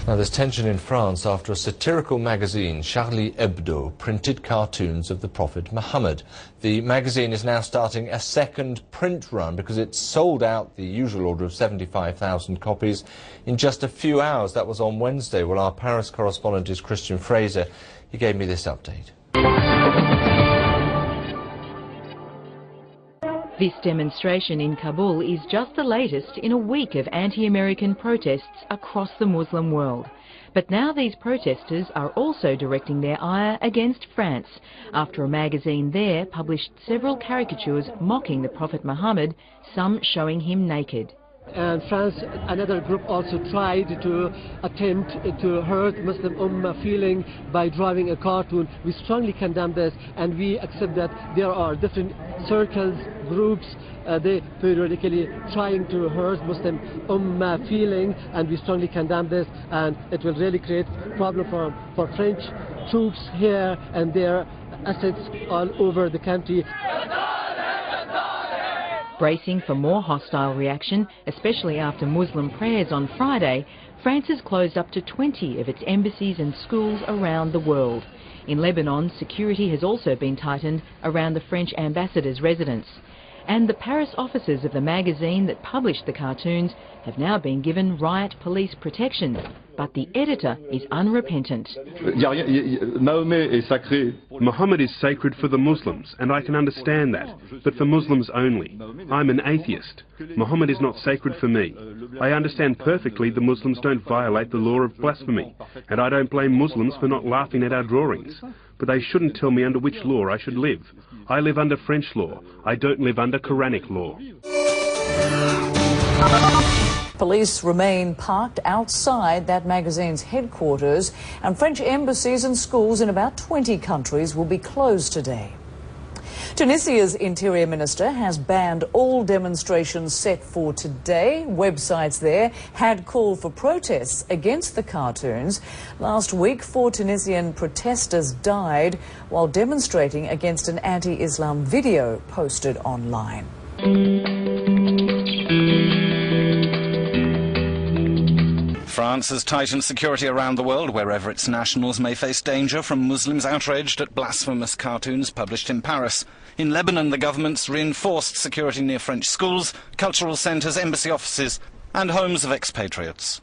Now there's tension in France after a satirical magazine, Charlie Hebdo, printed cartoons of the Prophet Muhammad. The magazine is now starting a second print run because it's sold out the usual order of 75,000 copies in just a few hours. That was on Wednesday. Well, our Paris correspondent is Christian Fraser. He gave me this update. This demonstration in Kabul is just the latest in a week of anti-American protests across the Muslim world. But now these protesters are also directing their ire against France after a magazine there published several caricatures mocking the Prophet Muhammad, some showing him naked. And France, another group, also tried to attempt to hurt Muslim Ummah feeling by drawing a cartoon. We strongly condemn this, and we accept that there are different circles, groups, they periodically trying to hurt Muslim Ummah feeling, and we strongly condemn this, and it will really create problem for French troops here and their assets all over the country. Bracing for more hostile reaction, especially after Muslim prayers on Friday, France has closed up to 20 of its embassies and schools around the world. In Lebanon, security has also been tightened around the French ambassador's residence. And the Paris offices of the magazine that published the cartoons have now been given riot police protection. But the editor is unrepentant. Muhammad is sacred for the Muslims, and I can understand that, but for Muslims only. I'm an atheist. Muhammad is not sacred for me. I understand perfectly the Muslims don't violate the law of blasphemy, and I don't blame Muslims for not laughing at our drawings. But they shouldn't tell me under which law I should live. I live under French law. I don't live under Quranic law. Police remain parked outside that magazine's headquarters, and French embassies and schools in about 20 countries will be closed today. Tunisia's Interior Minister has banned all demonstrations set for today. Websites there had called for protests against the cartoons. Last week, 4 Tunisian protesters died while demonstrating against an anti-Islam video posted online. France has tightened security around the world wherever its nationals may face danger from Muslims outraged at blasphemous cartoons published in Paris. In Lebanon, the government's reinforced security near French schools, cultural centres, embassy offices and homes of expatriates.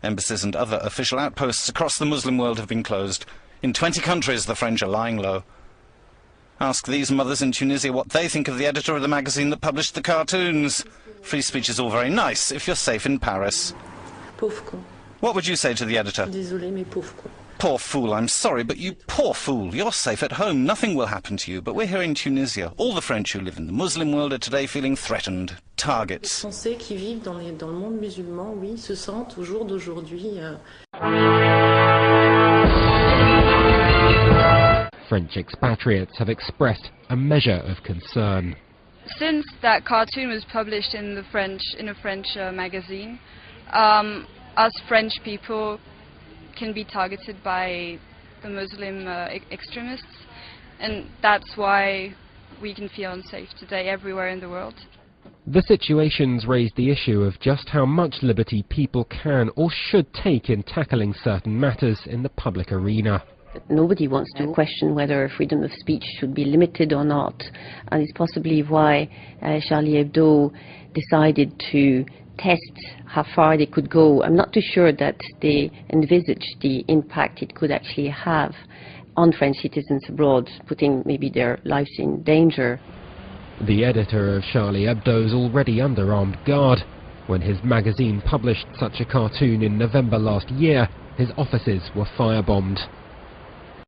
Embassies and other official outposts across the Muslim world have been closed. In 20 countries, the French are lying low. Ask these mothers in Tunisia what they think of the editor of the magazine that published the cartoons. Free speech is all very nice if you're safe in Paris. What would you say to the editor? Poor fool, I'm sorry, but you poor fool. You're safe at home. Nothing will happen to you. But we're here in Tunisia. All the French who live in the Muslim world are today feeling threatened. Targets. French expatriates have expressed a measure of concern. Since that cartoon was published in a French magazine, us French people can be targeted by the Muslim extremists, and that's why we can feel unsafe today everywhere in the world. The situation's raised the issue of just how much liberty people can or should take in tackling certain matters in the public arena. Nobody wants to question whether freedom of speech should be limited or not, and it's possibly why Charlie Hebdo decided to test how far they could go. I'm not too sure that they envisaged the impact it could actually have on French citizens abroad, putting maybe their lives in danger. The editor of Charlie Hebdo's already under armed guard. When his magazine published such a cartoon in November last year, his offices were firebombed.